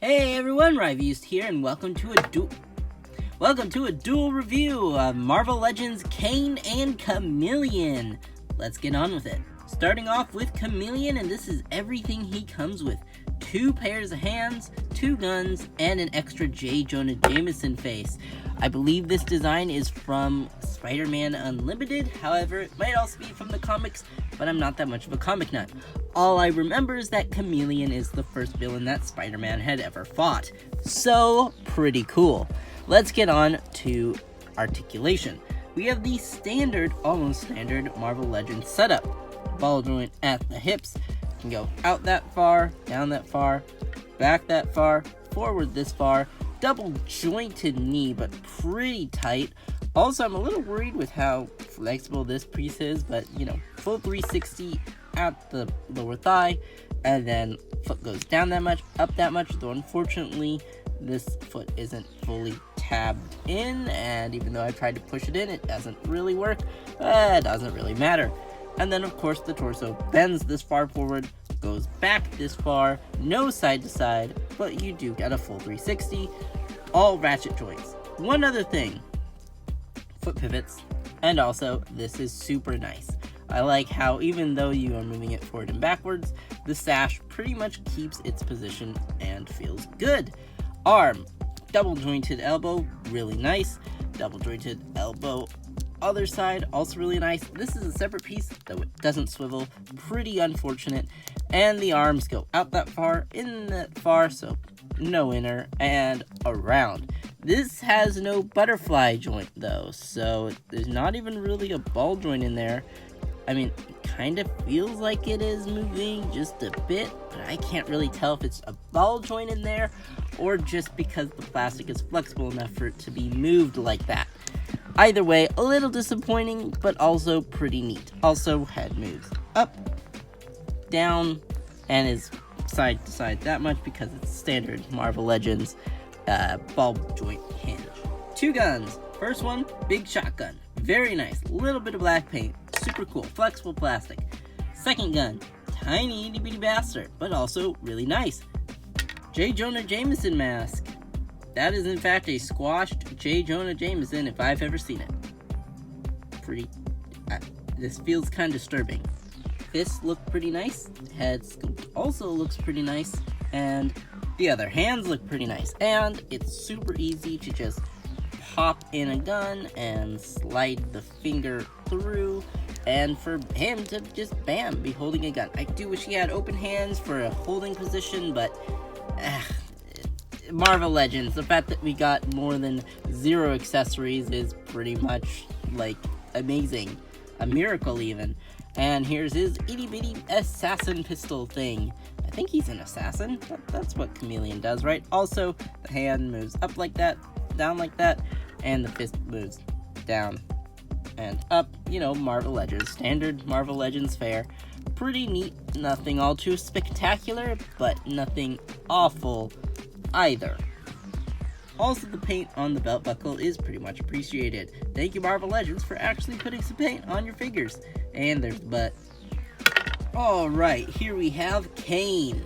Hey everyone, Ryvused here, and welcome to a dual review of Marvel Legends Kaine and Chameleon. Let's get on with it. Starting off with Chameleon, and this is everything he comes with. 2 pairs of hands, 2 guns, and an extra J. Jonah Jameson face. I believe this design is from Spider-Man Unlimited, however, it might also be from the comics, but I'm not that much of a comic nut. All I remember is that Chameleon is the first villain that Spider-Man had ever fought. So, pretty cool. Let's get on to articulation. We have the almost standard Marvel Legends setup. Ball joint at the hips. You can go out that far, down that far, back that far, forward this far. Double jointed knee, but pretty tight. Also, I'm a little worried with how flexible this piece is, but full 360 at the lower thigh, and then foot goes down that much, up that much, though unfortunately this foot isn't fully tabbed in, and even though I tried to push it in, it doesn't really work. It doesn't really matter. And then of course the torso bends this far forward, goes back this far, no side to side, but you do get a full 360, all ratchet joints. One other thing, foot pivots, and also this is super nice. I like how even though you are moving it forward and backwards, the sash pretty much keeps its position and feels good. Arm, double jointed elbow, really nice. Double jointed elbow, other side, also really nice. This is a separate piece, though it doesn't swivel, pretty unfortunate. And the arms go out that far, in that far, so no inner, and around. This has no butterfly joint though, so there's not even really a ball joint in there. I mean, it kind of feels like it is moving just a bit, but I can't really tell if it's a ball joint in there or just because the plastic is flexible enough for it to be moved like that. Either way, a little disappointing, but also pretty neat. Also, head moves up, down, and is side to side that much because it's standard Marvel Legends ball joint hinge. 2 guns. First one, big shotgun. Very nice. Little bit of black paint. Super cool. Flexible plastic. Second gun, tiny itty bitty bastard, but also really nice. J. Jonah Jameson mask. That is in fact a squashed J. Jonah Jameson if I've ever seen it. This feels kind of disturbing. Fists look pretty nice. Head sculpt also looks pretty nice. And the other hands look pretty nice. And it's super easy to just pop in a gun and slide the finger through, and for him to just bam, be holding a gun. I do wish he had open hands for a holding position, but Marvel Legends, the fact that we got more than 0 accessories is pretty much like amazing, a miracle even. And here's his itty bitty assassin pistol thing. I think he's an assassin. That's what Chameleon does, right? Also, the hand moves up like that, down like that, and the fist moves down and up. Marvel Legends, standard Marvel Legends fare. Pretty neat, nothing all too spectacular, but nothing awful either. Also, the paint on the belt buckle is pretty much appreciated. Thank you, Marvel Legends, for actually putting some paint on your figures. And there's the butt. Alright, here we have Kaine.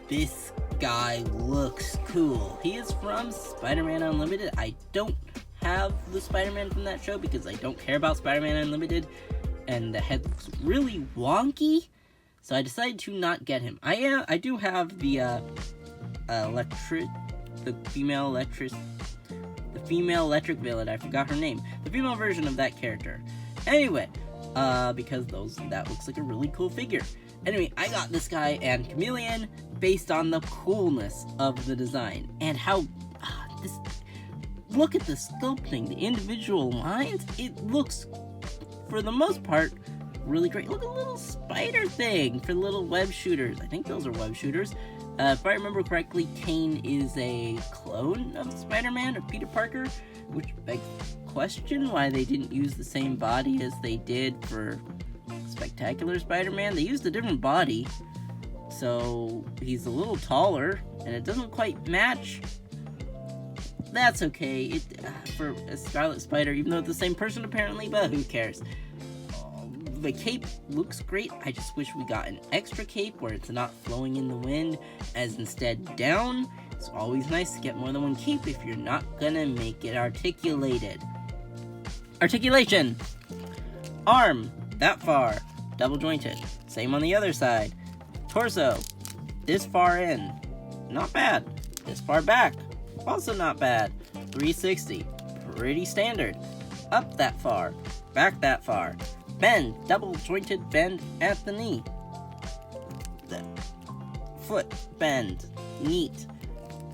This guy looks cool. He is from Spider-Man Unlimited. I don't have the Spider-Man from that show because I don't care about Spider-Man Unlimited, and the head looks really wonky, so I decided to not get him. I do have the female electric villain. I forgot her name. The female version of that character. Anyway, because that looks like a really cool figure. Anyway, I got this guy and Chameleon based on the coolness of the design and how look at the sculpting, the individual lines. It looks, for the most part, really great. Look at the little spider thing for the little web shooters. I think those are web shooters. If I remember correctly, Kaine is a clone of Spider-Man, of Peter Parker, which begs the question why they didn't use the same body as they did for Spectacular Spider-Man. They used a different body, so he's a little taller, and it doesn't quite match. That's okay, for a Scarlet Spider, even though it's the same person apparently, but who cares. The cape looks great. I just wish we got an extra cape where it's not flowing in the wind, as instead down, It's always nice to get more than one cape if you're not gonna make it articulated. Articulation. Arm, that far, double jointed. Same on the other side. Torso, this far in, not bad. This far back, also not bad. 360, pretty standard. Up that far, back that far. Bend, double jointed bend at the knee. The foot bend, neat.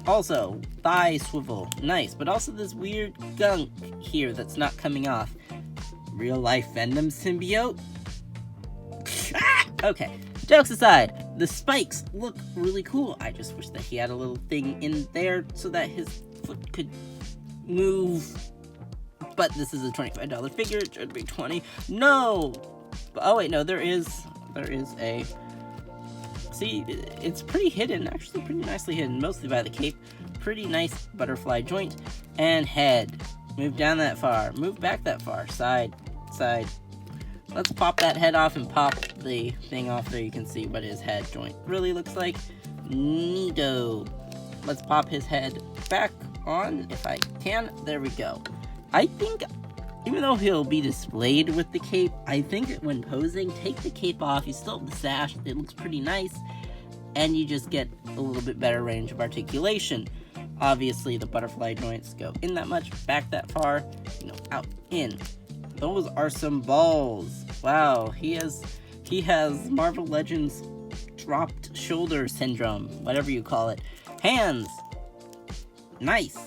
Also, thigh swivel, nice, but also this weird gunk here that's not coming off. Real life Venom symbiote? Okay, jokes aside, the spikes look really cool. I just wish that he had a little thing in there so that his foot could move. But this is a $25 figure, it should be $20. No! Oh wait, no, there is a... See, it's pretty hidden, actually pretty nicely hidden, mostly by the cape. Pretty nice butterfly joint. And head. Move down that far, move back that far, side, side. Let's pop that head off and pop the thing off there. You can see what his head joint really looks like. Neato. Let's pop his head back on if I can. There we go. I think, even though he'll be displayed with the cape, I think that when posing, take the cape off. You still have the sash. It looks pretty nice. And you just get a little bit better range of articulation. Obviously, the butterfly joints go in that much, back that far, out, in. Those are some balls. Wow, he has Marvel Legends dropped shoulder syndrome, whatever you call it. Hands. Nice.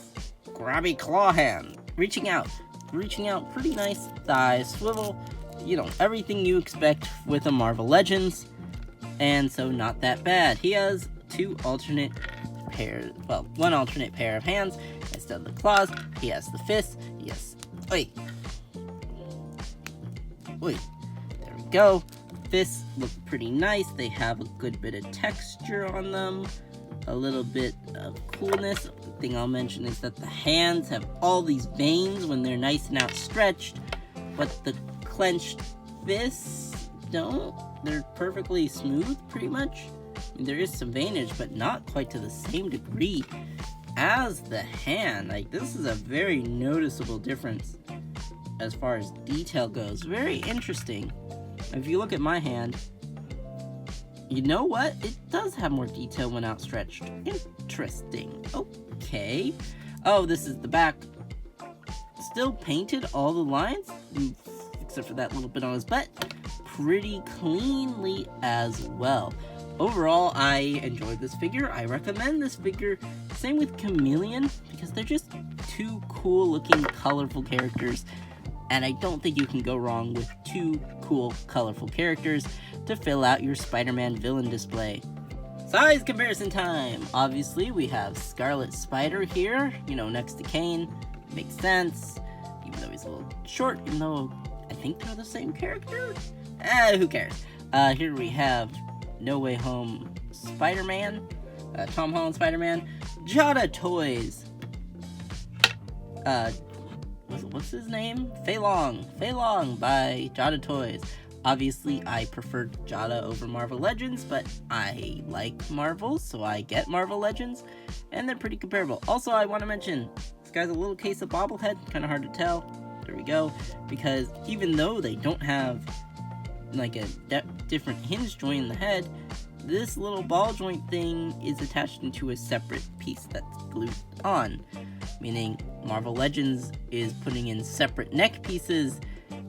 Grabby claw hand. Reaching out, pretty nice. Thigh swivel, everything you expect with a Marvel Legends, and so not that bad. He has one alternate pair of hands instead of the claws. He has the fists. Yes. Oi. There we go. Fists look pretty nice. They have a good bit of texture on them. A little bit of coolness. The thing I'll mention is that the hands have all these veins when they're nice and outstretched, but the clenched fists don't. They're perfectly smooth, pretty much. I mean, there is some veinage, but not quite to the same degree as the hand. Like, this is a very noticeable difference as far as detail goes. Very interesting. If you look at my hand, you know what? It does have more detail when outstretched. Interesting. Okay. Oh, this is the back. Still painted, all the lines, except for that little bit on his butt, pretty cleanly as well. Overall, I enjoyed this figure. I recommend this figure. Same with Chameleon, because they're just two cool looking, colorful characters. And I don't think you can go wrong with two cool, colorful characters to fill out your Spider-Man villain display. Size comparison time! Obviously, we have Scarlet Spider here, next to Kaine. Makes sense, even though he's a little short, even though I think they're the same character? Who cares? Here we have No Way Home Spider-Man, Tom Holland Spider-Man, Jada Toys. What's his name? Fei Long by Jada Toys. Obviously, I prefer Jada over Marvel Legends, but I like Marvel, so I get Marvel Legends, and they're pretty comparable. Also, I want to mention, this guy's a little case of bobblehead, kind of hard to tell. There we go. Because even though they don't have like a different hinge joint in the head, this little ball joint thing is attached into a separate piece that's glued on. Meaning Marvel Legends is putting in separate neck pieces,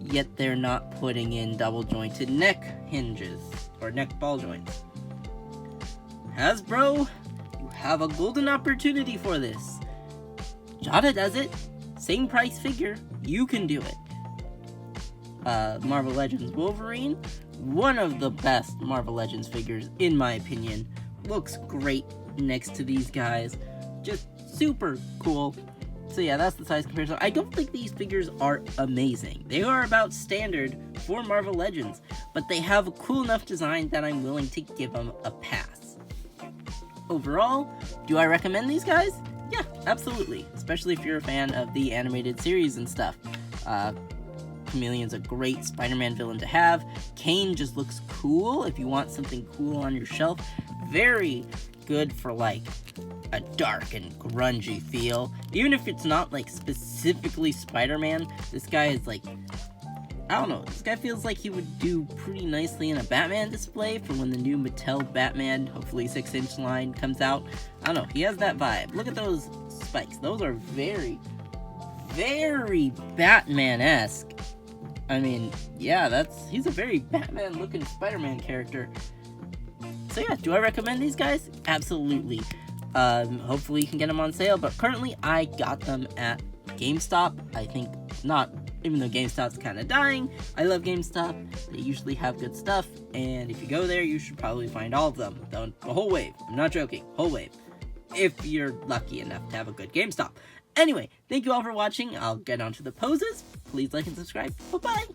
yet they're not putting in double jointed neck hinges or neck ball joints. Hasbro, you have a golden opportunity for this. Jada does it. Same price figure. You can do it. Marvel Legends Wolverine, one of the best Marvel Legends figures in my opinion. Looks great next to these guys. Just super cool. So yeah, that's the size comparison. I don't think these figures are amazing. They are about standard for Marvel Legends, but they have a cool enough design that I'm willing to give them a pass. Overall, do I recommend these guys? Yeah, absolutely. Especially if you're a fan of the animated series and stuff. Chameleon's a great Spider-Man villain to have. Kaine just looks cool if you want something cool on your shelf. Very good for like a dark and grungy feel. Even if it's not, like, specifically Spider-Man, this guy is, like, I don't know, this guy feels like he would do pretty nicely in a Batman display for when the new Mattel Batman, hopefully 6-inch line, comes out. I don't know, he has that vibe. Look at those spikes. Those are very, very Batman-esque. I mean, yeah, he's a very Batman-looking Spider-Man character. So yeah, do I recommend these guys? Absolutely. Hopefully you can get them on sale, but currently I got them at GameStop. I think not, even though GameStop's kind of dying. I love GameStop. They usually have good stuff, and if you go there, you should probably find all of them. The whole wave. I'm not joking. Whole wave. If you're lucky enough to have a good GameStop. Anyway, thank you all for watching. I'll get on to the poses. Please like and subscribe. Bye-bye.